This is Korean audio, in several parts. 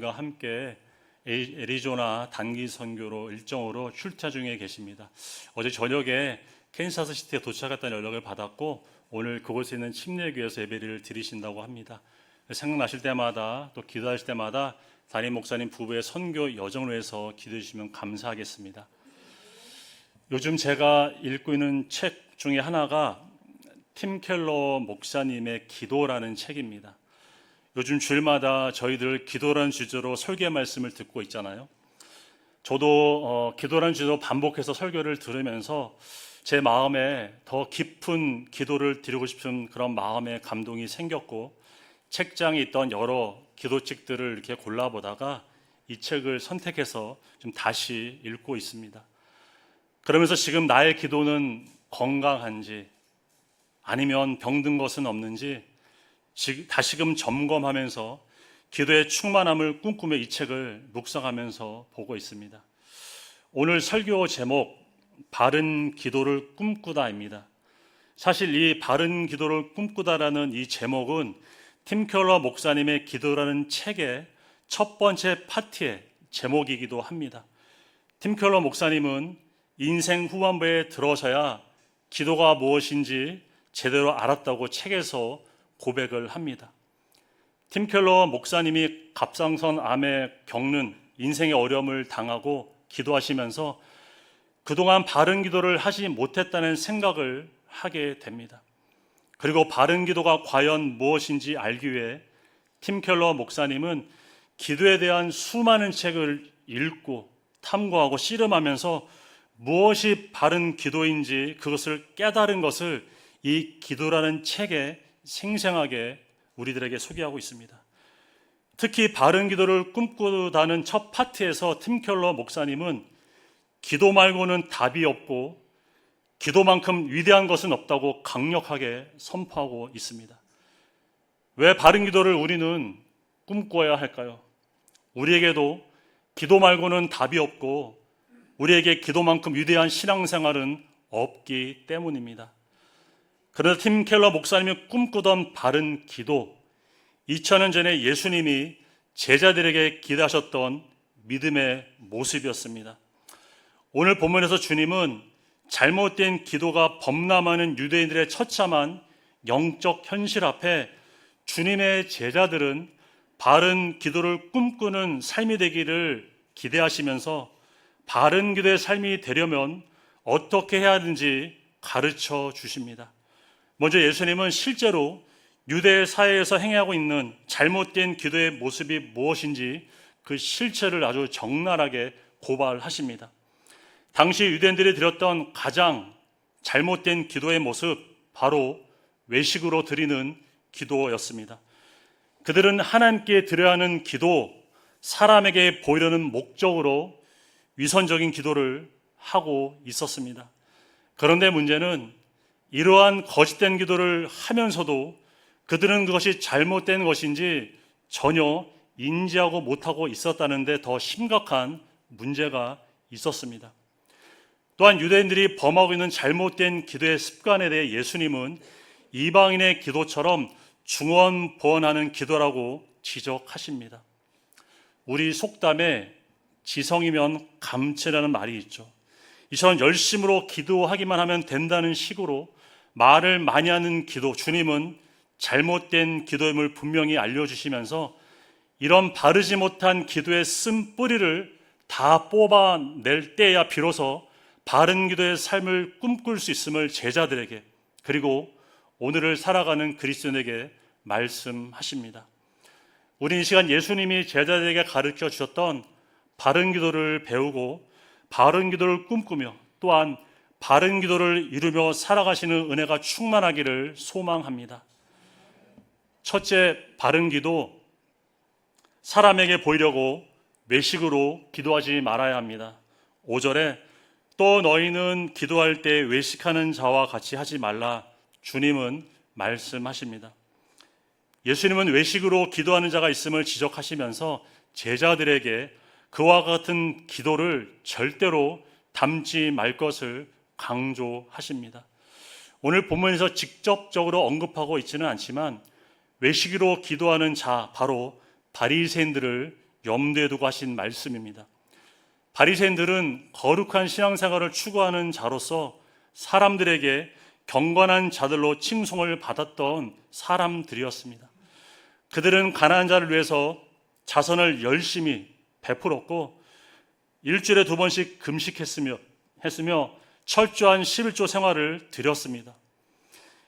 목사님과 함께 애리조나 단기 선교로 일정으로 출타 중에 계십니다. 어제 저녁에 캔사스 시티에 도착했다는 연락을 받았고 오늘 그곳에 있는 침례교회에서 예배를 드리신다고 합니다. 생각나실 때마다 또 기도하실 때마다 담임 목사님 부부의 선교 여정을 위해서 기도해 주시면 감사하겠습니다. 요즘 제가 읽고 있는 책 중에 하나가 팀 켈러 목사님의 기도라는 책입니다. 요즘 주일마다 저희들 기도라는 주제로 설교 말씀을 듣고 있잖아요. 저도 기도라는 주제로 반복해서 설교를 들으면서 제 마음에 더 깊은 기도를 드리고 싶은 그런 마음의 감동이 생겼고, 책장에 있던 여러 기도책들을 이렇게 골라보다가 이 책을 선택해서 좀 다시 읽고 있습니다. 그러면서 지금 나의 기도는 건강한지 아니면 병든 것은 없는지 다시금 점검하면서 기도의 충만함을 꿈꾸며 이 책을 묵상하면서 보고 있습니다. 오늘 설교 제목 바른 기도를 꿈꾸다입니다. 사실 이 바른 기도를 꿈꾸다라는 이 제목은 팀 켈러 목사님의 기도라는 책의 첫 번째 파트의 제목이기도 합니다. 팀 켈러 목사님은 인생 후반부에 들어서야 기도가 무엇인지 제대로 알았다고 책에서 고백을 합니다. 팀 켈러 목사님이 갑상선암에 겪는 인생의 어려움을 당하고 기도하시면서 그동안 바른 기도를 하지 못했다는 생각을 하게 됩니다. 그리고 바른 기도가 과연 무엇인지 알기 위해 팀 켈러 목사님은 기도에 대한 수많은 책을 읽고 탐구하고 씨름하면서 무엇이 바른 기도인지 그것을 깨달은 것을 이 기도라는 책에 생생하게 우리들에게 소개하고 있습니다. 특히 바른 기도를 꿈꾸다는 첫 파트에서 팀 켈러 목사님은 기도 말고는 답이 없고 기도만큼 위대한 것은 없다고 강력하게 선포하고 있습니다. 왜 바른 기도를 우리는 꿈꿔야 할까요? 우리에게도 기도 말고는 답이 없고 우리에게 기도만큼 위대한 신앙생활은 없기 때문입니다. 그러나 팀 켈러 목사님이 꿈꾸던 바른 기도, 2000년 전에 예수님이 제자들에게 기도하셨던 믿음의 모습이었습니다. 오늘 본문에서 주님은 잘못된 기도가 범람하는 유대인들의 처참한 영적 현실 앞에 주님의 제자들은 바른 기도를 꿈꾸는 삶이 되기를 기대하시면서 바른 기도의 삶이 되려면 어떻게 해야 하는지 가르쳐 주십니다. 먼저 예수님은 실제로 유대 사회에서 행하고 있는 잘못된 기도의 모습이 무엇인지 그 실체를 아주 적나라하게 고발하십니다. 당시 유대인들이 드렸던 가장 잘못된 기도의 모습, 바로 외식으로 드리는 기도였습니다. 그들은 하나님께 드려야 하는 기도, 사람에게 보이려는 목적으로 위선적인 기도를 하고 있었습니다. 그런데 문제는 이러한 거짓된 기도를 하면서도 그들은 그것이 잘못된 것인지 전혀 인지하고 못하고 있었다는 데 더 심각한 문제가 있었습니다. 또한 유대인들이 범하고 있는 잘못된 기도의 습관에 대해 예수님은 이방인의 기도처럼 중언부언하는 기도라고 지적하십니다. 우리 속담에 지성이면 감체라는 말이 있죠. 이처럼 열심으로 기도하기만 하면 된다는 식으로 말을 많이 하는 기도, 주님은 잘못된 기도임을 분명히 알려주시면서 이런 바르지 못한 기도의 쓴뿌리를 다 뽑아낼 때야 비로소 바른 기도의 삶을 꿈꿀 수 있음을 제자들에게, 그리고 오늘을 살아가는 그리스도인에게 말씀하십니다. 우리 이 시간 예수님이 제자들에게 가르쳐 주셨던 바른 기도를 배우고 바른 기도를 꿈꾸며 또한 바른 기도를 이루며 살아가시는 은혜가 충만하기를 소망합니다. 첫째, 바른 기도, 사람에게 보이려고 외식으로 기도하지 말아야 합니다. 5절에 또 너희는 기도할 때 외식하는 자와 같이 하지 말라, 주님은 말씀하십니다. 예수님은 외식으로 기도하는 자가 있음을 지적하시면서 제자들에게 그와 같은 기도를 절대로 담지 말 것을 강조하십니다. 오늘 본문에서 직접적으로 언급하고 있지는 않지만 외식으로 기도하는 자, 바로 바리새인들을 염두에 두고 하신 말씀입니다. 바리새인들은 거룩한 신앙생활을 추구하는 자로서 사람들에게 경건한 자들로 칭송을 받았던 사람들이었습니다. 그들은 가난한 자를 위해서 자선을 열심히 베풀었고 일주일에 2번씩 금식했으며 철저한 11조 생활을 드렸습니다.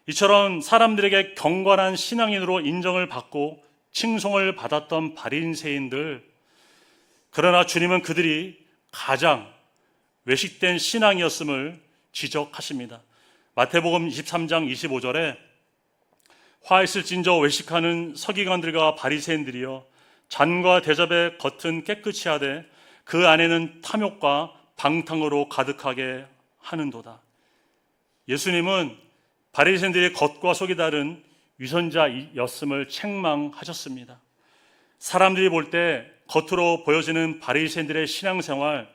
이처럼 사람들에게 경건한 신앙인으로 인정을 받고 칭송을 받았던 바리새인들, 그러나 주님은 그들이 가장 외식된 신앙이었음을 지적하십니다. 마태복음 23장 25절에 화 있을진저 외식하는 서기관들과 바리새인들이여 잔과 대접의 겉은 깨끗이 하되 그 안에는 탐욕과 방탕으로 가득하게 하는도다. 예수님은 바리새인들의 겉과 속이 다른 위선자였음을 책망하셨습니다. 사람들이 볼 때 겉으로 보여지는 바리새인들의 신앙생활,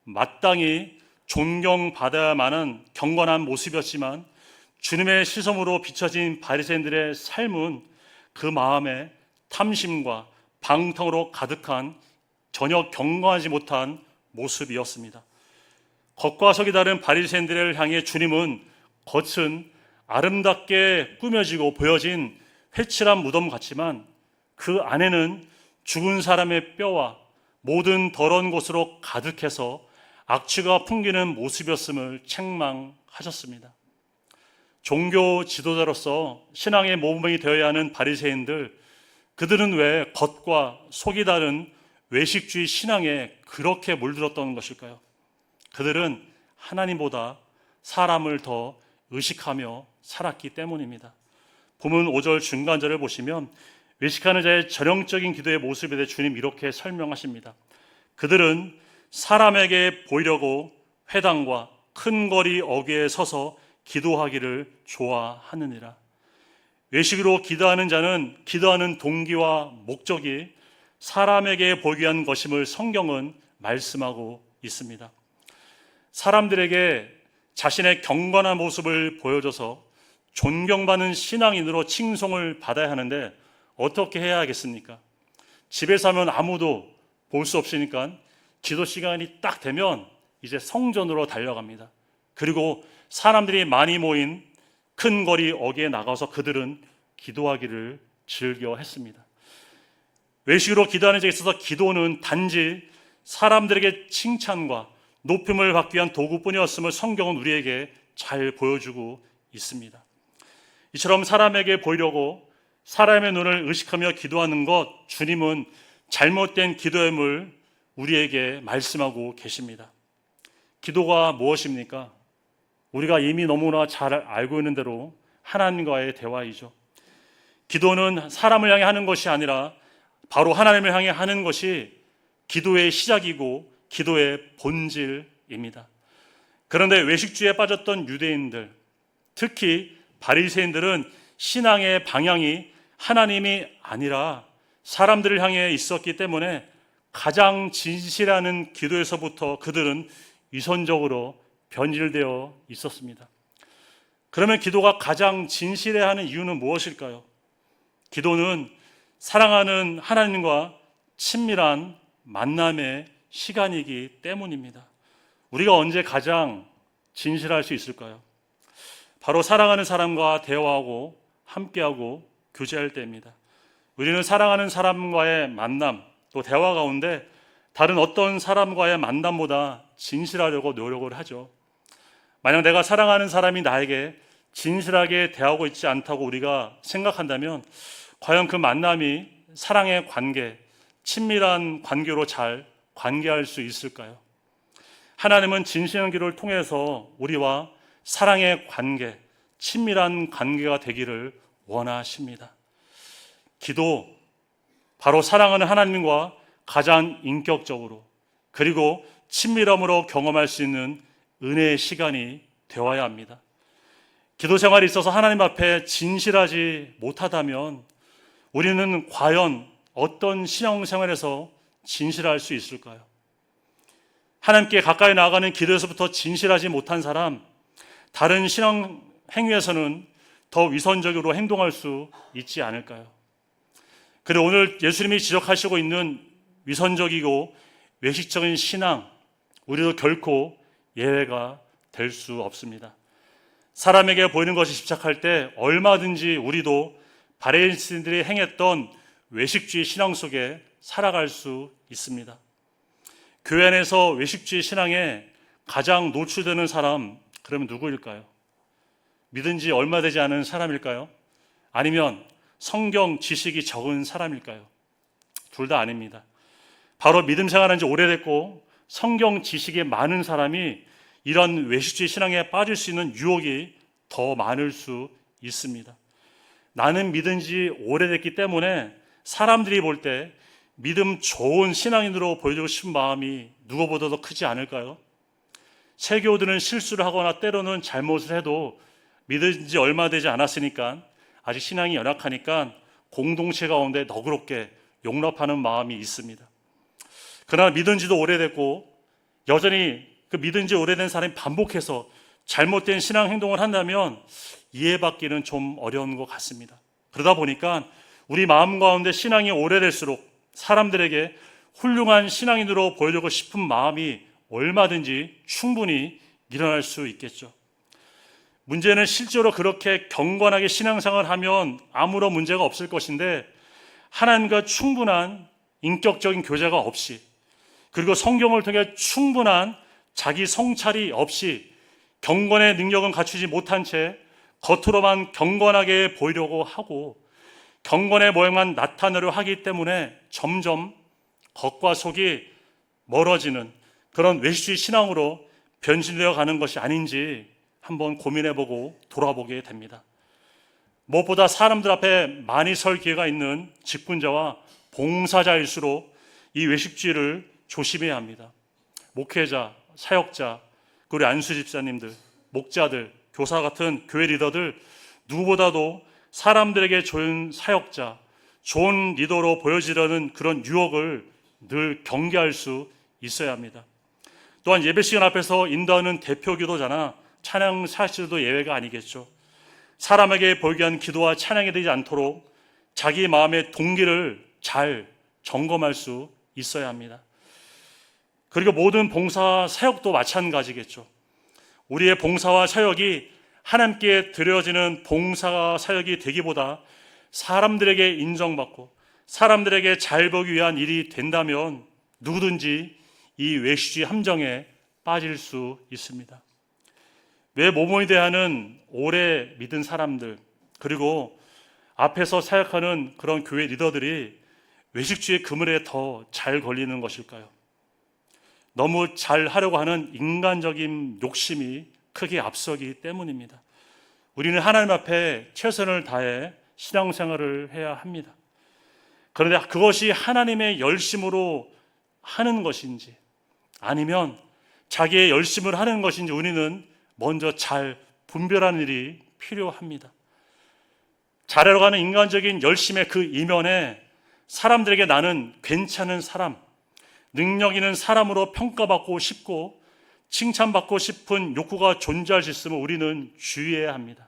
마땅히 존경받아야만 하는 경건한 모습이었지만 주님의 시선으로 비춰진 바리새인들의 삶은 그 마음에 탐심과 방탕으로 가득한 전혀 경건하지 못한 모습이었습니다. 겉과 속이 다른 바리새인들을 향해 주님은 겉은 아름답게 꾸며지고 보여진 회칠한 무덤 같지만 그 안에는 죽은 사람의 뼈와 모든 더러운 곳으로 가득해서 악취가 풍기는 모습이었음을 책망하셨습니다. 종교 지도자로서 신앙의 모범이 되어야 하는 바리새인들, 그들은 왜 겉과 속이 다른 외식주의 신앙에 그렇게 물들었던 것일까요? 그들은 하나님보다 사람을 더 의식하며 살았기 때문입니다. 본문 5절 중간절을 보시면 외식하는 자의 전형적인 기도의 모습에 대해 주님 이렇게 설명하십니다. 그들은 사람에게 보이려고 회당과 큰 거리 어귀에 서서 기도하기를 좋아하느니라. 외식으로 기도하는 자는 기도하는 동기와 목적이 사람에게 보이기 위한 것임을 성경은 말씀하고 있습니다. 사람들에게 자신의 경건한 모습을 보여줘서 존경받는 신앙인으로 칭송을 받아야 하는데 어떻게 해야 하겠습니까? 집에서 하면 아무도 볼 수 없으니까 기도 시간이 딱 되면 이제 성전으로 달려갑니다. 그리고 사람들이 많이 모인 큰 거리 어귀에 나가서 그들은 기도하기를 즐겨 했습니다. 외식으로 기도하는 데 있어서 기도는 단지 사람들에게 칭찬과 높임을 받기 위한 도구뿐이었음을 성경은 우리에게 잘 보여주고 있습니다. 이처럼 사람에게 보이려고 사람의 눈을 의식하며 기도하는 것, 주님은 잘못된 기도임을 우리에게 말씀하고 계십니다. 기도가 무엇입니까? 우리가 이미 너무나 잘 알고 있는 대로 하나님과의 대화이죠. 기도는 사람을 향해 하는 것이 아니라 바로 하나님을 향해 하는 것이 기도의 시작이고 기도의 본질입니다. 그런데 외식주의에 빠졌던 유대인들, 특히 바리새인들은 신앙의 방향이 하나님이 아니라 사람들을 향해 있었기 때문에 가장 진실하는 기도에서부터 그들은 위선적으로 변질되어 있었습니다. 그러면 기도가 가장 진실해야 하는 이유는 무엇일까요? 기도는 사랑하는 하나님과 친밀한 만남의 시간이기 때문입니다. 우리가 언제 가장 진실할 수 있을까요? 바로 사랑하는 사람과 대화하고 함께하고 교제할 때입니다. 우리는 사랑하는 사람과의 만남 또 대화 가운데 다른 어떤 사람과의 만남보다 진실하려고 노력을 하죠. 만약 내가 사랑하는 사람이 나에게 진실하게 대하고 있지 않다고 우리가 생각한다면 과연 그 만남이 사랑의 관계, 친밀한 관계로 잘 관계할 수 있을까요? 하나님은 진실한 기도를 통해서 우리와 사랑의 관계, 친밀한 관계가 되기를 원하십니다. 기도, 바로 사랑하는 하나님과 가장 인격적으로 그리고 친밀함으로 경험할 수 있는 은혜의 시간이 되어야 합니다. 기도 생활에 있어서 하나님 앞에 진실하지 못하다면 우리는 과연 어떤 신앙생활에서 진실할 수 있을까요? 하나님께 가까이 나아가는 기도에서부터 진실하지 못한 사람, 다른 신앙 행위에서는 더 위선적으로 행동할 수 있지 않을까요? 그리고 오늘 예수님이 지적하시고 있는 위선적이고 외식적인 신앙, 우리도 결코 예외가 될 수 없습니다. 사람에게 보이는 것이 집착할 때 얼마든지 우리도 바리새인들이 행했던 외식주의 신앙 속에 살아갈 수 있습니다. 교회 안에서 외식주의 신앙에 가장 노출되는 사람, 그러면 누구일까요? 믿은 지 얼마 되지 않은 사람일까요? 아니면 성경 지식이 적은 사람일까요? 둘 다 아닙니다. 바로 믿음 생활한 지 오래됐고 성경 지식이 많은 사람이 이런 외식주의 신앙에 빠질 수 있는 유혹이 더 많을 수 있습니다. 나는 믿은 지 오래됐기 때문에 사람들이 볼 때 믿음 좋은 신앙인으로 보여주고 싶은 마음이 누구보다도 크지 않을까요? 세교들은 실수를 하거나 때로는 잘못을 해도 믿은 지 얼마 되지 않았으니까 아직 신앙이 연약하니까 공동체 가운데 너그럽게 용납하는 마음이 있습니다. 그러나 믿은 지도 오래됐고 여전히 그 믿은 지 오래된 사람이 반복해서 잘못된 신앙 행동을 한다면 이해받기는 좀 어려운 것 같습니다. 그러다 보니까 우리 마음 가운데 신앙이 오래될수록 사람들에게 훌륭한 신앙인으로 보여주고 싶은 마음이 얼마든지 충분히 일어날 수 있겠죠. 문제는 실제로 그렇게 경건하게 신앙생활을 하면 아무런 문제가 없을 것인데 하나님과 충분한 인격적인 교제가 없이 그리고 성경을 통해 충분한 자기 성찰이 없이 경건의 능력은 갖추지 못한 채 겉으로만 경건하게 보이려고 하고 경건의 모양만 나타내려 하기 때문에 점점 겉과 속이 멀어지는 그런 외식주의 신앙으로 변질되어 가는 것이 아닌지 한번 고민해보고 돌아보게 됩니다. 무엇보다 사람들 앞에 많이 설 기회가 있는 직분자와 봉사자일수록 이 외식주의를 조심해야 합니다. 목회자, 사역자, 그리고 안수 집사님들, 목자들, 교사 같은 교회 리더들 누구보다도 사람들에게 좋은 사역자, 좋은 리더로 보여지려는 그런 유혹을 늘 경계할 수 있어야 합니다. 또한 예배 시간 앞에서 인도하는 대표 기도자나 찬양 사실도 예외가 아니겠죠. 사람에게 보이게 한 기도와 찬양이 되지 않도록 자기 마음의 동기를 잘 점검할 수 있어야 합니다. 그리고 모든 봉사 사역도 마찬가지겠죠. 우리의 봉사와 사역이 하나님께 드려지는 봉사 사역이 되기보다 사람들에게 인정받고 사람들에게 잘 보기 위한 일이 된다면 누구든지 이 외식주의 함정에 빠질 수 있습니다. 왜 모범이 대하는 오래 믿은 사람들 그리고 앞에서 사역하는 그런 교회 리더들이 외식주의 그물에 더 잘 걸리는 것일까요? 너무 잘 하려고 하는 인간적인 욕심이 크게 앞서기 때문입니다. 우리는 하나님 앞에 최선을 다해 신앙생활을 해야 합니다. 그런데 그것이 하나님의 열심으로 하는 것인지 아니면 자기의 열심을 하는 것인지 우리는 먼저 잘 분별하는 일이 필요합니다. 잘하려고 하는 인간적인 열심의 그 이면에 사람들에게 나는 괜찮은 사람, 능력 있는 사람으로 평가받고 싶고 칭찬받고 싶은 욕구가 존재할 수 있음을 우리는 주의해야 합니다.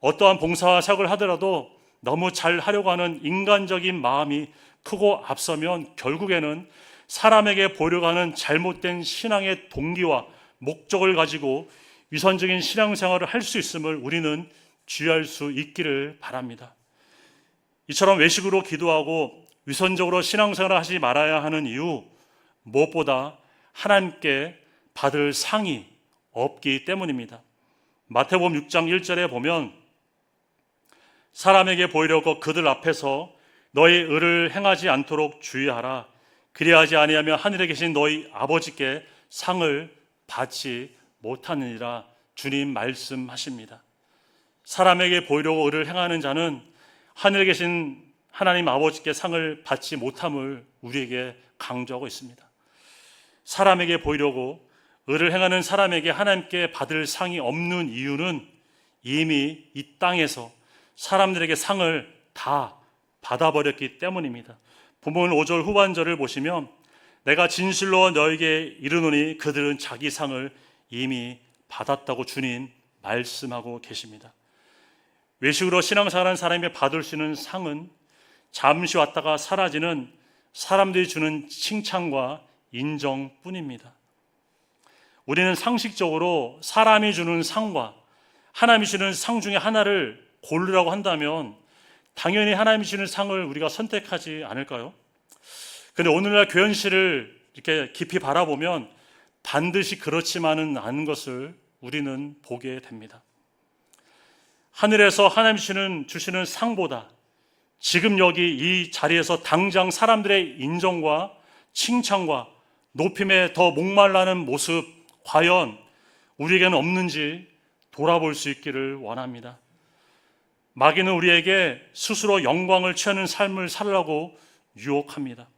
어떠한 봉사와 사역을 하더라도 너무 잘 하려고 하는 인간적인 마음이 크고 앞서면 결국에는 사람에게 보려고 하는 잘못된 신앙의 동기와 목적을 가지고 위선적인 신앙생활을 할 수 있음을 우리는 주의할 수 있기를 바랍니다. 이처럼 외식으로 기도하고 위선적으로 신앙생활을 하지 말아야 하는 이유, 무엇보다 하나님께 받을 상이 없기 때문입니다. 마태복음 6장 1절에 보면 사람에게 보이려고 그들 앞에서 너희 의를 행하지 않도록 주의하라. 그리하지 아니하면 하늘에 계신 너희 아버지께 상을 받지 못하느니라. 주님 말씀하십니다. 사람에게 보이려고 의를 행하는 자는 하늘에 계신 하나님 아버지께 상을 받지 못함을 우리에게 강조하고 있습니다. 사람에게 보이려고 의를 행하는 사람에게 하나님께 받을 상이 없는 이유는 이미 이 땅에서 사람들에게 상을 다 받아버렸기 때문입니다. 본문 5절 후반절을 보시면 내가 진실로 너에게 이르노니 그들은 자기 상을 이미 받았다고 주님 말씀하고 계십니다. 외식으로 신앙생활하는 사람이 받을 수 있는 상은 잠시 왔다가 사라지는 사람들이 주는 칭찬과 인정뿐입니다. 우리는 상식적으로 사람이 주는 상과 하나님이 주는 상 중에 하나를 고르라고 한다면 당연히 하나님이 주는 상을 우리가 선택하지 않을까요? 그런데 오늘날 교현실을 이렇게 깊이 바라보면 반드시 그렇지만은 않은 것을 우리는 보게 됩니다. 하늘에서 하나님이 주시는 상보다 지금 여기 이 자리에서 당장 사람들의 인정과 칭찬과 높임에 더 목말라는 모습 과연 우리에게는 없는지 돌아볼 수 있기를 원합니다. 마귀는 우리에게 스스로 영광을 취하는 삶을 살라고 유혹합니다.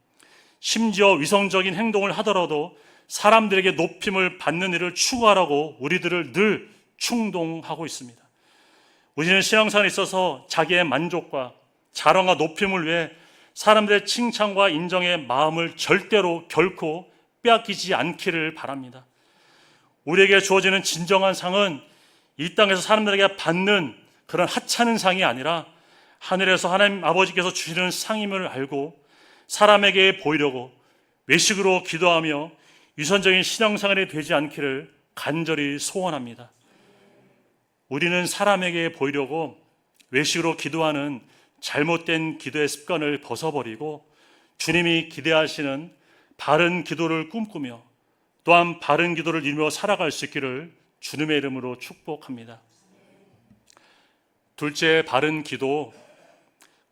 심지어 위선적인 행동을 하더라도 사람들에게 높임을 받는 일을 추구하라고 우리들을 늘 충동하고 있습니다. 우리는 신앙생활에 있어서 자기의 만족과 자랑과 높임을 위해 사람들의 칭찬과 인정의 마음을 절대로 결코 빼앗기지 않기를 바랍니다. 우리에게 주어지는 진정한 상은 이 땅에서 사람들에게 받는 그런 하찮은 상이 아니라 하늘에서 하나님 아버지께서 주시는 상임을 알고 사람에게 보이려고 외식으로 기도하며 위선적인 신앙생활이 되지 않기를 간절히 소원합니다. 우리는 사람에게 보이려고 외식으로 기도하는 잘못된 기도의 습관을 벗어버리고 주님이 기대하시는 바른 기도를 꿈꾸며 또한 바른 기도를 이루며 살아갈 수 있기를 주님의 이름으로 축복합니다. 둘째, 바른 기도.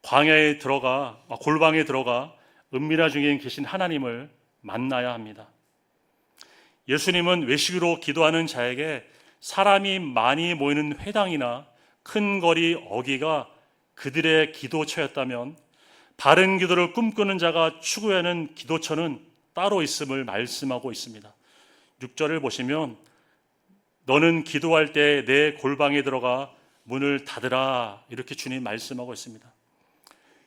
광야에 들어가 골방에 들어가 은밀한 중에 계신 하나님을 만나야 합니다. 예수님은 외식으로 기도하는 자에게 사람이 많이 모이는 회당이나 큰 거리 어귀가 그들의 기도처였다면 바른 기도를 꿈꾸는 자가 추구하는 기도처는 따로 있음을 말씀하고 있습니다. 6절을 보시면 너는 기도할 때 내 골방에 들어가 문을 닫으라 이렇게 주님 말씀하고 있습니다.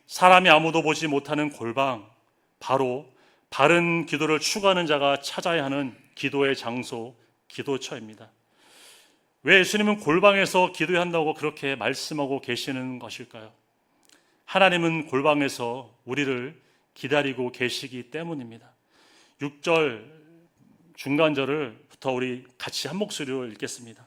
사람이 아무도 보지 못하는 골방, 바로 바른 기도를 추구하는 자가 찾아야 하는 기도의 장소, 기도처입니다. 왜 예수님은 골방에서 기도해야 한다고 그렇게 말씀하고 계시는 것일까요? 하나님은 골방에서 우리를 기다리고 계시기 때문입니다. 6절 중간절을부터 우리 같이 한 목소리로 읽겠습니다.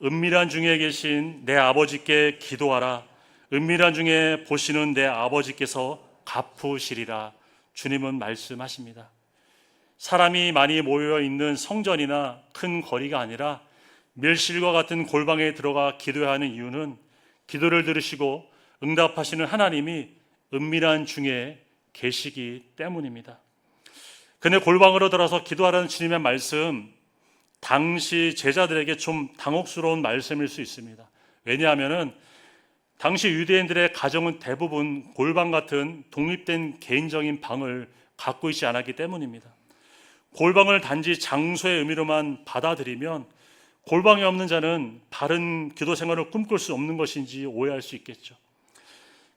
은밀한 중에 계신 내 아버지께 기도하라. 은밀한 중에 보시는 내 아버지께서 갚으시리라. 주님은 말씀하십니다. 사람이 많이 모여 있는 성전이나 큰 거리가 아니라 밀실과 같은 골방에 들어가 기도해야 하는 이유는 기도를 들으시고 응답하시는 하나님이 은밀한 중에 계시기 때문입니다. 그런데 골방으로 들어서 기도하라는 주님의 말씀, 당시 제자들에게 좀 당혹스러운 말씀일 수 있습니다. 왜냐하면 당시 유대인들의 가정은 대부분 골방 같은 독립된 개인적인 방을 갖고 있지 않았기 때문입니다. 골방을 단지 장소의 의미로만 받아들이면 골방이 없는 자는 바른 기도 생활을 꿈꿀 수 없는 것인지 오해할 수 있겠죠.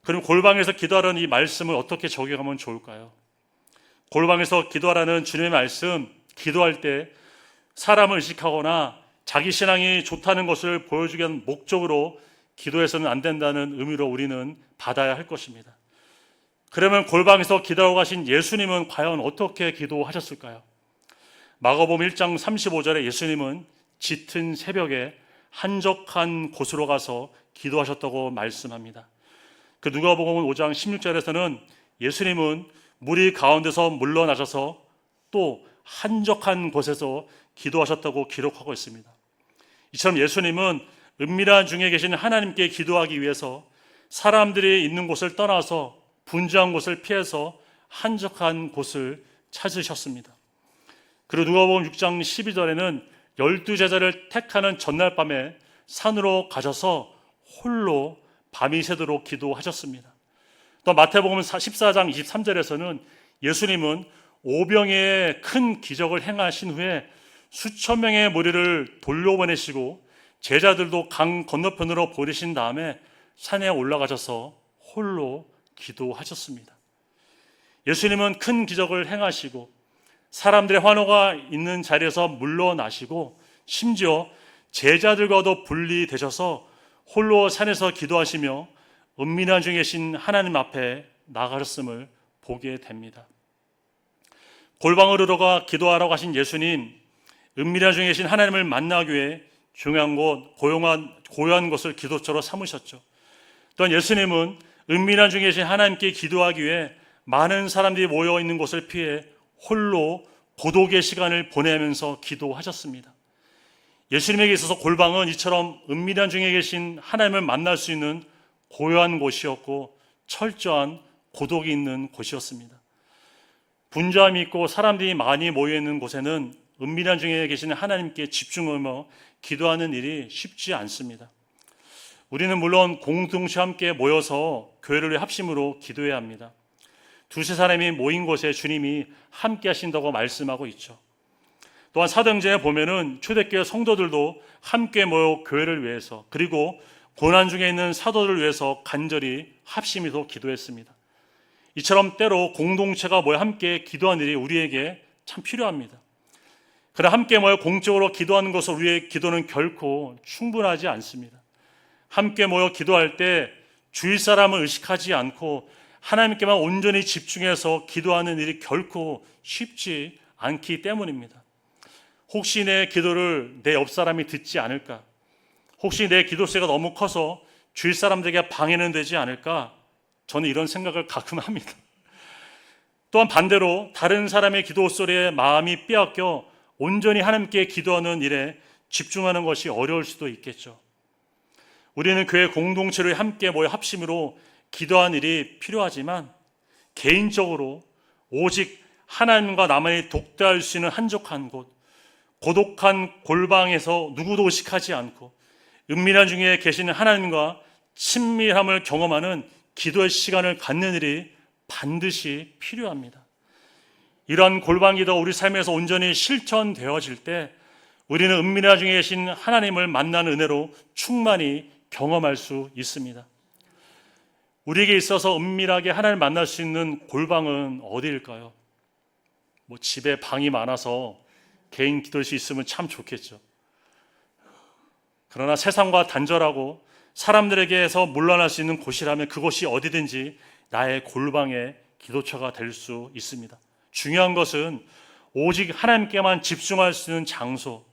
그럼 골방에서 기도하라는 이 말씀을 어떻게 적용하면 좋을까요? 골방에서 기도하라는 주님의 말씀, 기도할 때 사람을 의식하거나 자기 신앙이 좋다는 것을 보여주기 위한 목적으로 기도해서는 안 된다는 의미로 우리는 받아야 할 것입니다. 그러면 골방에서 기도하고 가신 예수님은 과연 어떻게 기도하셨을까요? 마가복음 1장 35절에 예수님은 짙은 새벽에 한적한 곳으로 가서 기도하셨다고 말씀합니다. 그 누가복음 5장 16절에서는 예수님은 무리 가운데서 물러나셔서 또 한적한 곳에서 기도하셨다고 기록하고 있습니다. 이처럼 예수님은 은밀한 중에 계신 하나님께 기도하기 위해서 사람들이 있는 곳을 떠나서 분주한 곳을 피해서 한적한 곳을 찾으셨습니다. 그리고 누가복음 6장 12절에는 12제자를 택하는 전날 밤에 산으로 가셔서 홀로 밤이 새도록 기도하셨습니다. 또 마태복음 14장 23절에서는 예수님은 오병이의 큰 기적을 행하신 후에 수천 명의 무리를 돌려보내시고 제자들도 강 건너편으로 보내신 다음에 산에 올라가셔서 홀로 기도하셨습니다. 예수님은 큰 기적을 행하시고 사람들의 환호가 있는 자리에서 물러나시고 심지어 제자들과도 분리되셔서 홀로 산에서 기도하시며 은밀한 중에 계신 하나님 앞에 나가셨음을 보게 됩니다. 골방으로 들어가 기도하라고 하신 예수님, 은밀한 중에 계신 하나님을 만나기 위해 중요한 곳, 고요한 곳을 기도처로 삼으셨죠. 또한 예수님은 은밀한 중에 계신 하나님께 기도하기 위해 많은 사람들이 모여있는 곳을 피해 홀로 고독의 시간을 보내면서 기도하셨습니다. 예수님에게 있어서 골방은 이처럼 은밀한 중에 계신 하나님을 만날 수 있는 고요한 곳이었고 철저한 고독이 있는 곳이었습니다. 분주함이 있고 사람들이 많이 모여있는 곳에는 은밀한 중에 계시는 하나님께 집중하며 기도하는 일이 쉽지 않습니다. 우리는 물론 공동체 함께 모여서 교회를 위해 합심으로 기도해야 합니다. 두세 사람이 모인 곳에 주님이 함께 하신다고 말씀하고 있죠. 또한 사도행전에 보면은 초대교회 성도들도 함께 모여 교회를 위해서, 그리고 고난 중에 있는 사도들을 위해서 간절히 합심해서 기도했습니다. 이처럼 때로 공동체가 모여 함께 기도하는 일이 우리에게 참 필요합니다. 그러나 함께 모여 공적으로 기도하는 것으로 우리의 기도는 결코 충분하지 않습니다. 함께 모여 기도할 때 주위 사람을 의식하지 않고 하나님께만 온전히 집중해서 기도하는 일이 결코 쉽지 않기 때문입니다. 혹시 내 기도를 내 옆 사람이 듣지 않을까? 혹시 내 기도세가 너무 커서 주위 사람들에게 방해는 되지 않을까? 저는 이런 생각을 가끔 합니다. 또한 반대로 다른 사람의 기도 소리에 마음이 빼앗겨 온전히 하나님께 기도하는 일에 집중하는 것이 어려울 수도 있겠죠. 우리는 교회 공동체를 함께 모여 합심으로 기도하는 일이 필요하지만 개인적으로 오직 하나님과 나만이 독대할 수 있는 한적한 곳, 고독한 골방에서 누구도 의식하지 않고 은밀한 중에 계시는 하나님과 친밀함을 경험하는 기도의 시간을 갖는 일이 반드시 필요합니다. 이러한 골방 기도가 우리 삶에서 온전히 실천되어질 때 우리는 은밀한 중에 계신 하나님을 만나는 은혜로 충만히 경험할 수 있습니다. 우리에게 있어서 은밀하게 하나님을 만날 수 있는 골방은 어디일까요? 집에 방이 많아서 개인 기도할 수 있으면 참 좋겠죠. 그러나 세상과 단절하고 사람들에게서 물러날 수 있는 곳이라면 그곳이 어디든지 나의 골방의 기도처가 될 수 있습니다. 중요한 것은 오직 하나님께만 집중할 수 있는 장소,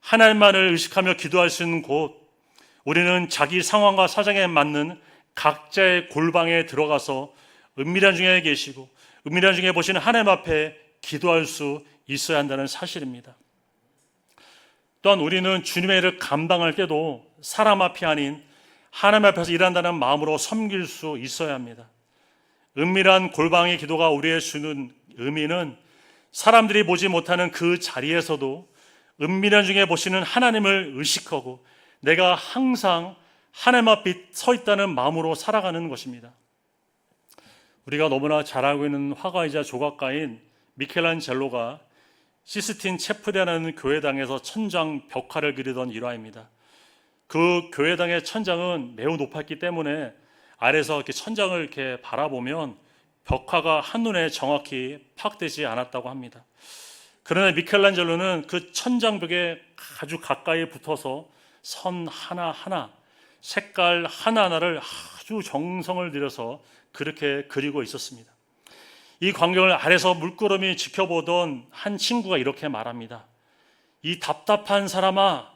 하나님만을 의식하며 기도할 수 있는 곳, 우리는 자기 상황과 사정에 맞는 각자의 골방에 들어가서 은밀한 중에 계시고 은밀한 중에 보시는 하나님 앞에 기도할 수 있어야 한다는 사실입니다. 또한 우리는 주님의 일을 감당할 때도 사람 앞이 아닌 하나님 앞에서 일한다는 마음으로 섬길 수 있어야 합니다. 은밀한 골방의 기도가 우리의 주는 의미는 사람들이 보지 못하는 그 자리에서도 은밀한 중에 보시는 하나님을 의식하고 내가 항상 하나님 앞에 서 있다는 마음으로 살아가는 것입니다. 우리가 너무나 잘 알고 있는 화가이자 조각가인 미켈란젤로가 시스틴 체플이라는 교회당에서 천장 벽화를 그리던 일화입니다. 그 교회당의 천장은 매우 높았기 때문에 아래서 이렇게 천장을 이렇게 바라보면 벽화가 한눈에 정확히 파악되지 않았다고 합니다. 그러나 미켈란젤로는 그 천장벽에 아주 가까이 붙어서 선 하나하나, 색깔 하나하나를 아주 정성을 들여서 그렇게 그리고 있었습니다. 이 광경을 아래서 물끄러미 지켜보던 한 친구가 이렇게 말합니다. 이 답답한 사람아,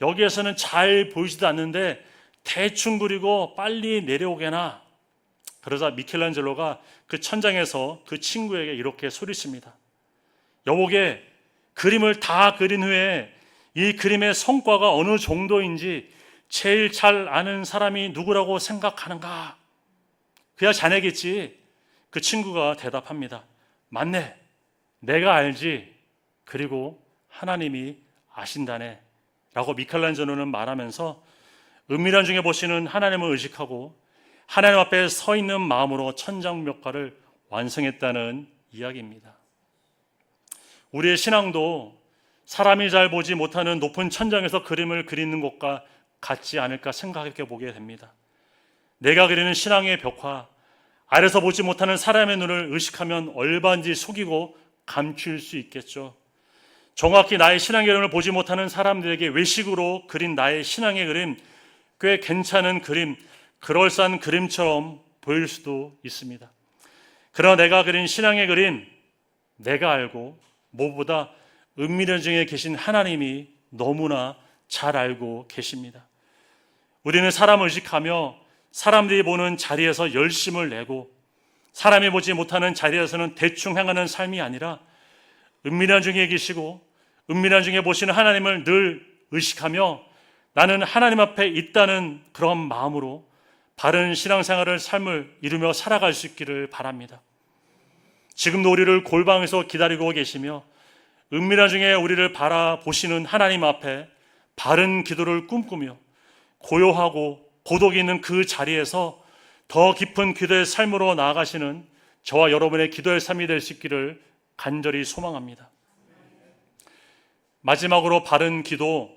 여기에서는 잘 보이지도 않는데 대충 그리고 빨리 내려오게나. 그러자 미켈란젤로가 그 천장에서 그 친구에게 이렇게 소리칩니다. 여보게, 그림을 다 그린 후에 이 그림의 성과가 어느 정도인지 제일 잘 아는 사람이 누구라고 생각하는가? 그야 자네겠지. 그 친구가 대답합니다. 맞네, 내가 알지. 그리고 하나님이 아신다네 라고 미켈란젤로는 말하면서 은밀한 중에 보시는 하나님을 의식하고 하나님 앞에 서 있는 마음으로 천장 벽화를 완성했다는 이야기입니다. 우리의 신앙도 사람이 잘 보지 못하는 높은 천장에서 그림을 그리는 것과 같지 않을까 생각해 보게 됩니다. 내가 그리는 신앙의 벽화, 아래서 보지 못하는 사람의 눈을 의식하면 얼마든지 속이고 감출 수 있겠죠. 정확히 나의 신앙의 그림을 보지 못하는 사람들에게 외식으로 그린 나의 신앙의 그림, 꽤 괜찮은 그림, 그럴싸한 그림처럼 보일 수도 있습니다. 그러나 내가 그린 신앙의 그림, 내가 알고 무엇보다 은밀한 중에 계신 하나님이 너무나 잘 알고 계십니다. 우리는 사람을 의식하며 사람들이 보는 자리에서 열심을 내고 사람이 보지 못하는 자리에서는 대충 행하는 삶이 아니라 은밀한 중에 계시고 은밀한 중에 보시는 하나님을 늘 의식하며 나는 하나님 앞에 있다는 그런 마음으로 바른 신앙생활을 삶을 이루며 살아갈 수 있기를 바랍니다. 지금도 우리를 골방에서 기다리고 계시며 은밀한 중에 우리를 바라보시는 하나님 앞에 바른 기도를 꿈꾸며 고요하고 고독이 있는 그 자리에서 더 깊은 기도의 삶으로 나아가시는 저와 여러분의 기도의 삶이 될 수 있기를 간절히 소망합니다. 마지막으로 바른 기도,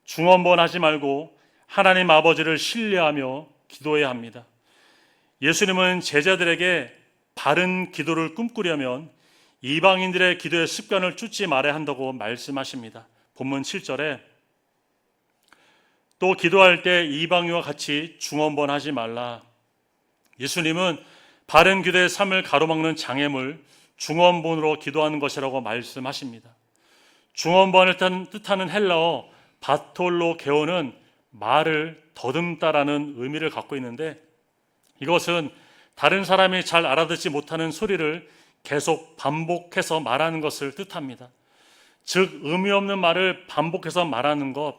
중언번하지 말고 하나님 아버지를 신뢰하며 기도해야 합니다. 예수님은 제자들에게 바른 기도를 꿈꾸려면 이방인들의 기도의 습관을 쫓지 말아야 한다고 말씀하십니다. 본문 7절에 또 기도할 때 이방인과 같이 중언번하지 말라. 예수님은 바른 기도의 삶을 가로막는 장애물 중언번으로 기도하는 것이라고 말씀하십니다. 중언번을 뜻하는 헬라어 바톨로 게오는 말을 더듬다라는 의미를 갖고 있는데 이것은 다른 사람이 잘 알아듣지 못하는 소리를 계속 반복해서 말하는 것을 뜻합니다. 즉 의미 없는 말을 반복해서 말하는 것,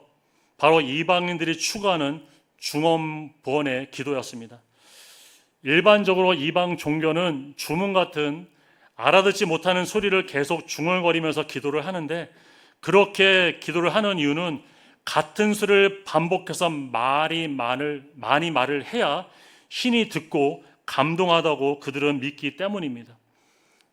바로 이방인들이 추구하는 중언번의 기도였습니다. 일반적으로 이방 종교는 주문 같은 알아듣지 못하는 소리를 계속 중얼거리면서 기도를 하는데 그렇게 기도를 하는 이유는 같은 수를 반복해서 많이 말을 해야 신이 듣고 감동하다고 그들은 믿기 때문입니다.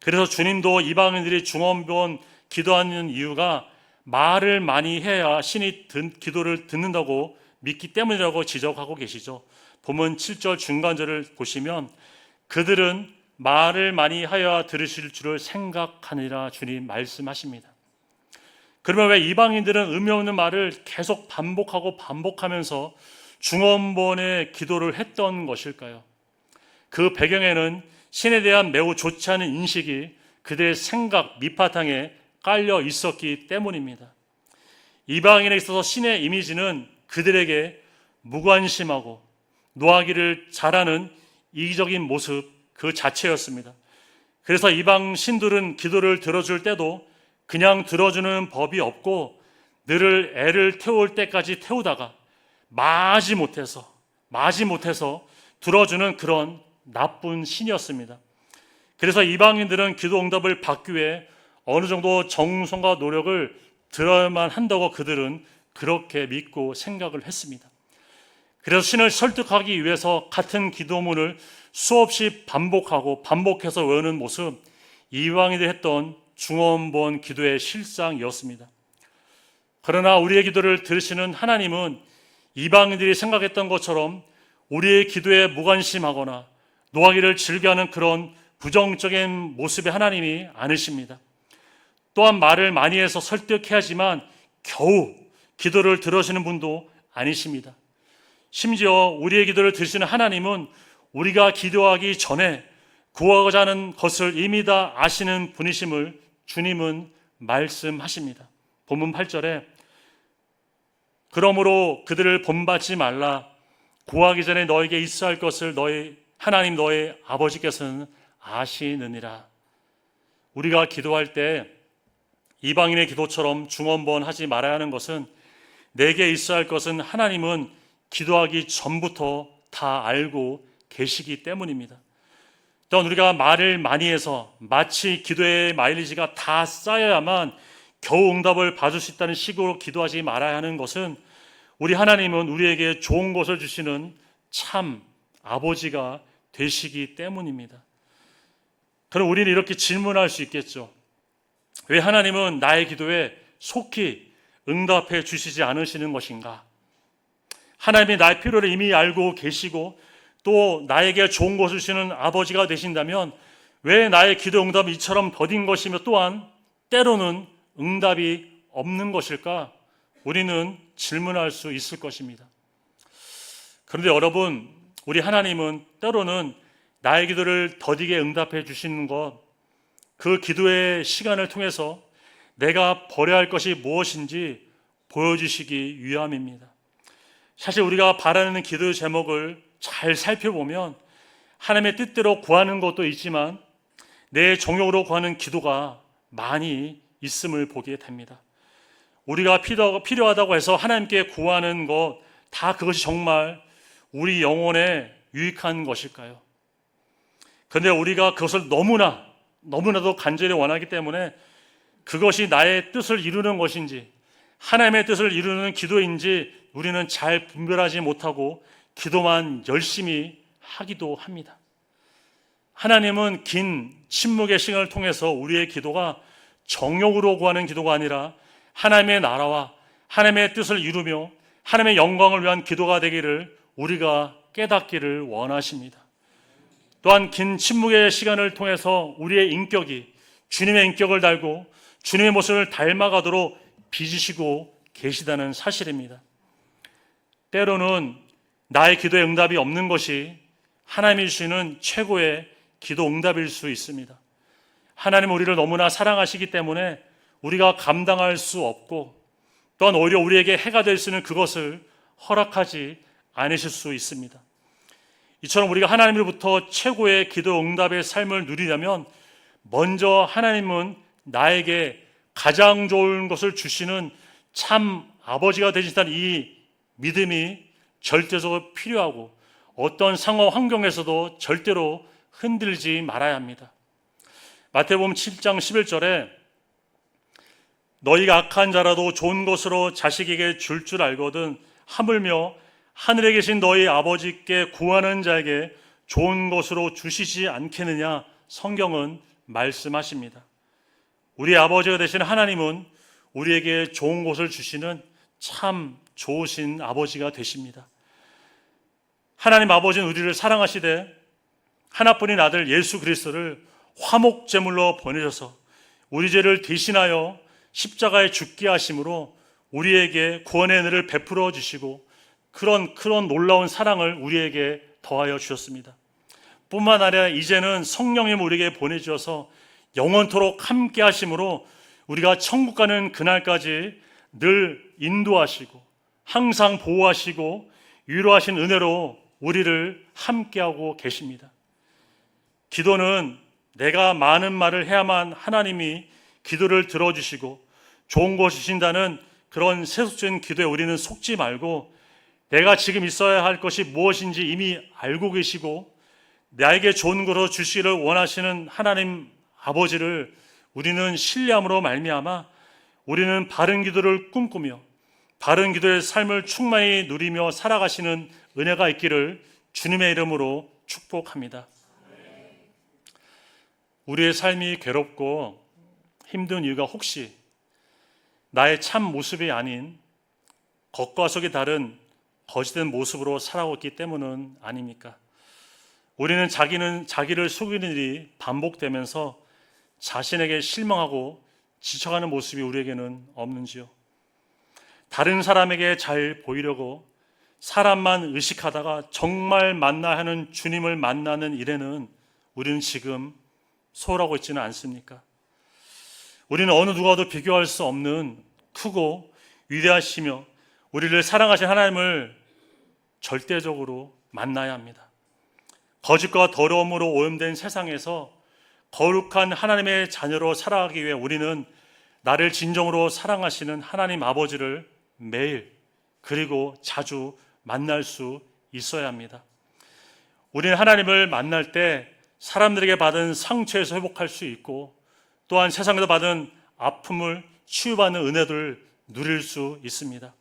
그래서 주님도 이방인들이 중언번 기도하는 이유가 말을 많이 해야 신이 기도를 듣는다고 믿기 때문이라고 지적하고 계시죠. 본문 7절 중간절을 보시면 그들은 말을 많이 하여 들으실 줄을 생각하니라 주님 말씀하십니다. 그러면 왜 이방인들은 의미 없는 말을 계속 반복하면서 중언번의 기도를 했던 것일까요? 그 배경에는 신에 대한 매우 좋지 않은 인식이 그들의 생각 밑바탕에 깔려 있었기 때문입니다. 이방인에 있어서 신의 이미지는 그들에게 무관심하고 노하기를 잘하는 이기적인 모습 그 자체였습니다. 그래서 이방 신들은 기도를 들어줄 때도 그냥 들어주는 법이 없고 늘 애를 태울 때까지 태우다가 마지 못해서 들어주는 그런 나쁜 신이었습니다. 그래서 이방인들은 기도 응답을 받기 위해 어느 정도 정성과 노력을 들어야만 한다고 그들은 그렇게 믿고 생각을 했습니다. 그래서 신을 설득하기 위해서 같은 기도문을 수없이 반복해서 외우는 모습, 이방인들이 했던 중언번 기도의 실상이었습니다. 그러나 우리의 기도를 들으시는 하나님은 이방인들이 생각했던 것처럼 우리의 기도에 무관심하거나 노하기를 즐겨하는 그런 부정적인 모습의 하나님이 아니십니다. 또한 말을 많이 해서 설득해야지만 겨우 기도를 들으시는 분도 아니십니다. 심지어 우리의 기도를 들으시는 하나님은 우리가 기도하기 전에 구하고자 하는 것을 이미 다 아시는 분이심을 주님은 말씀하십니다. 본문 8절에 그러므로 그들을 본받지 말라. 구하기 전에 너에게 있어야 할 것을 너희 하나님 너희 아버지께서는 아시느니라. 우리가 기도할 때 이방인의 기도처럼 중언번하지 말아야 하는 것은 내게 있어야 할 것은 하나님은 기도하기 전부터 다 알고 계시기 때문입니다. 또한 우리가 말을 많이 해서 마치 기도의 마일리지가 다 쌓여야만 겨우 응답을 받을 수 있다는 식으로 기도하지 말아야 하는 것은 우리 하나님은 우리에게 좋은 것을 주시는 참 아버지가 되시기 때문입니다. 그럼 우리는 이렇게 질문할 수 있겠죠. 왜 하나님은 나의 기도에 속히 응답해 주시지 않으시는 것인가? 하나님이 나의 필요를 이미 알고 계시고 또 나에게 좋은 것을 주시는 아버지가 되신다면 왜 나의 기도 응답이 이처럼 더딘 것이며 또한 때로는 응답이 없는 것일까? 우리는 질문할 수 있을 것입니다. 그런데 여러분, 우리 하나님은 때로는 나의 기도를 더디게 응답해 주시는 것, 그 기도의 시간을 통해서 내가 버려야 할 것이 무엇인지 보여주시기 위함입니다. 사실 우리가 바라는 기도 제목을 잘 살펴보면 하나님의 뜻대로 구하는 것도 있지만 내 정욕으로 구하는 기도가 많이 있음을 보게 됩니다. 우리가 필요하다고 해서 하나님께 구하는 것, 다 그것이 정말 우리 영혼에 유익한 것일까요? 그런데 우리가 그것을 너무나도 간절히 원하기 때문에 그것이 나의 뜻을 이루는 것인지 하나님의 뜻을 이루는 기도인지 우리는 잘 분별하지 못하고 기도만 열심히 하기도 합니다. 하나님은 긴 침묵의 시간을 통해서 우리의 기도가 정욕으로 구하는 기도가 아니라 하나님의 나라와 하나님의 뜻을 이루며 하나님의 영광을 위한 기도가 되기를 우리가 깨닫기를 원하십니다. 또한 긴 침묵의 시간을 통해서 우리의 인격이 주님의 인격을 닮고 주님의 모습을 닮아가도록 빚으시고 계시다는 사실입니다. 때로는 나의 기도에 응답이 없는 것이 하나님이 주시는 최고의 기도 응답일 수 있습니다. 하나님은 우리를 너무나 사랑하시기 때문에 우리가 감당할 수 없고 또한 오히려 우리에게 해가 될 수 있는 그것을 허락하지 않으실 수 있습니다. 이처럼 우리가 하나님으로부터 최고의 기도 응답의 삶을 누리려면 먼저 하나님은 나에게 가장 좋은 것을 주시는 참 아버지가 되시다는 이 믿음이 절대적으로 필요하고 어떤 상황 환경에서도 절대로 흔들지 말아야 합니다. 마태복음 7장 11절에 너희가 악한 자라도 좋은 것으로 자식에게 줄 줄 알거든 하물며 하늘에 계신 너희 아버지께 구하는 자에게 좋은 것으로 주시지 않겠느냐 성경은 말씀하십니다. 우리 아버지가 되시는 하나님은 우리에게 좋은 것을 주시는 참 좋으신 아버지가 되십니다. 하나님 아버지는 우리를 사랑하시되 하나뿐인 아들 예수 그리스도를 화목제물로 보내셔서 우리 죄를 대신하여 십자가에 죽게 하심으로 우리에게 구원의 은혜를 베풀어 주시고 그런 놀라운 사랑을 우리에게 더하여 주셨습니다. 뿐만 아니라 이제는 성령님 우리에게 보내주셔서 영원토록 함께 하심으로 우리가 천국 가는 그날까지 늘 인도하시고 항상 보호하시고 위로하신 은혜로 우리를 함께하고 계십니다. 기도는 내가 많은 말을 해야만 하나님이 기도를 들어주시고 좋은 것 주신다는 그런 세속적인 기도에 우리는 속지 말고 내가 지금 있어야 할 것이 무엇인지 이미 알고 계시고 나에게 좋은 것을 주시기를 원하시는 하나님 아버지를 우리는 신뢰함으로 말미암아 우리는 바른 기도를 꿈꾸며 바른 기도의 삶을 충만히 누리며 살아가시는 은혜가 있기를 주님의 이름으로 축복합니다. 우리의 삶이 괴롭고 힘든 이유가 혹시 나의 참 모습이 아닌 겉과 속이 다른 거짓된 모습으로 살아오고 있기 때문은 아닙니까? 우리는 자기를 속이는 일이 반복되면서 자신에게 실망하고 지쳐가는 모습이 우리에게는 없는지요? 다른 사람에게 잘 보이려고 사람만 의식하다가 정말 만나야 하는 주님을 만나는 일에는 우리는 지금 소홀하고 있지는 않습니까? 우리는 어느 누구와도 비교할 수 없는 크고 위대하시며 우리를 사랑하신 하나님을 절대적으로 만나야 합니다. 거짓과 더러움으로 오염된 세상에서 거룩한 하나님의 자녀로 살아가기 위해 우리는 나를 진정으로 사랑하시는 하나님 아버지를 매일 그리고 자주 만날 수 있어야 합니다. 우리는 하나님을 만날 때 사람들에게 받은 상처에서 회복할 수 있고 또한 세상에서 받은 아픔을 치유받는 은혜를 누릴 수 있습니다.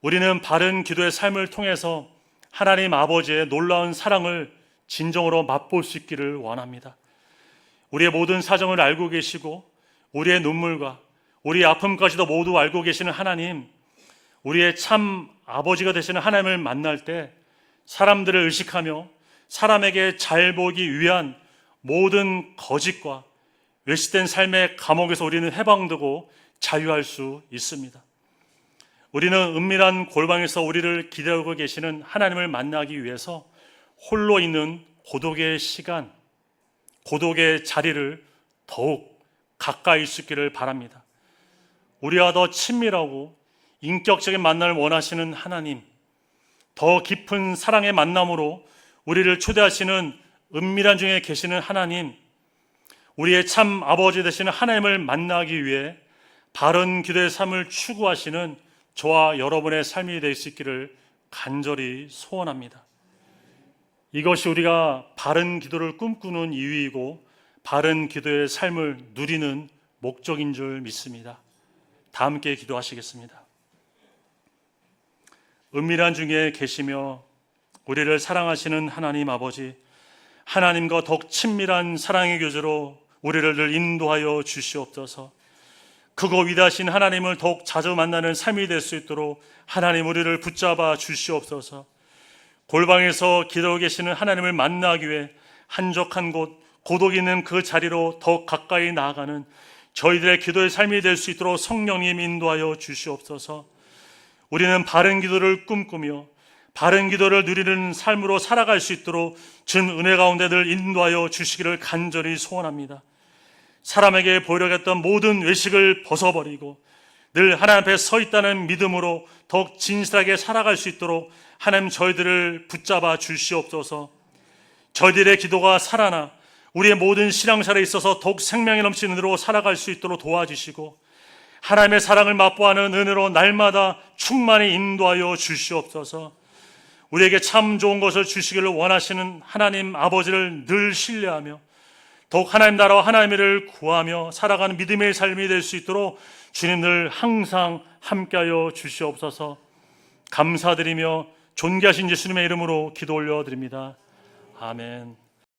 우리는 바른 기도의 삶을 통해서 하나님 아버지의 놀라운 사랑을 진정으로 맛볼 수 있기를 원합니다. 우리의 모든 사정을 알고 계시고 우리의 눈물과 우리의 아픔까지도 모두 알고 계시는 하나님, 우리의 참 아버지가 되시는 하나님을 만날 때 사람들을 의식하며 사람에게 잘 보이기 위한 모든 거짓과 외식된 삶의 감옥에서 우리는 해방되고 자유할 수 있습니다. 우리는 은밀한 골방에서 우리를 기다리고 계시는 하나님을 만나기 위해서 홀로 있는 고독의 시간, 고독의 자리를 더욱 가까이 있기를 바랍니다. 우리와 더 친밀하고 인격적인 만남을 원하시는 하나님, 더 깊은 사랑의 만남으로 우리를 초대하시는 은밀한 중에 계시는 하나님, 우리의 참 아버지 되시는 하나님을 만나기 위해 바른 기도의 삶을 추구하시는 저와 여러분의 삶이 될 수 있기를 간절히 소원합니다. 이것이 우리가 바른 기도를 꿈꾸는 이유이고 바른 기도의 삶을 누리는 목적인 줄 믿습니다. 다 함께 기도하시겠습니다. 은밀한 중에 계시며 우리를 사랑하시는 하나님 아버지, 하나님과 더욱 친밀한 사랑의 교제로 우리를 늘 인도하여 주시옵소서. 크고 위대하신 하나님을 더욱 자주 만나는 삶이 될 수 있도록 하나님 우리를 붙잡아 주시옵소서. 골방에서 기도하고 계시는 하나님을 만나기 위해 한적한 곳, 고독 있는 그 자리로 더욱 가까이 나아가는 저희들의 기도의 삶이 될 수 있도록 성령님 인도하여 주시옵소서. 우리는 바른 기도를 꿈꾸며 바른 기도를 누리는 삶으로 살아갈 수 있도록 주님 은혜 가운데 늘 인도하여 주시기를 간절히 소원합니다. 사람에게 보이려고 했던 모든 외식을 벗어버리고 늘 하나님 앞에 서 있다는 믿음으로 더욱 진실하게 살아갈 수 있도록 하나님 저희들을 붙잡아 주시옵소서. 저희들의 기도가 살아나 우리의 모든 신앙생활에 있어서 더욱 생명이 넘치는 은혜로 살아갈 수 있도록 도와주시고 하나님의 사랑을 맛보아하는 은혜로 날마다 충만히 인도하여 주시옵소서. 우리에게 참 좋은 것을 주시기를 원하시는 하나님 아버지를 늘 신뢰하며 더욱 하나님 나라와 하나님의 일을 구하며 살아가는 믿음의 삶이 될 수 있도록 주님 늘 항상 함께하여 주시옵소서. 감사드리며 존귀하신 예수님의 이름으로 기도 올려드립니다. 아멘.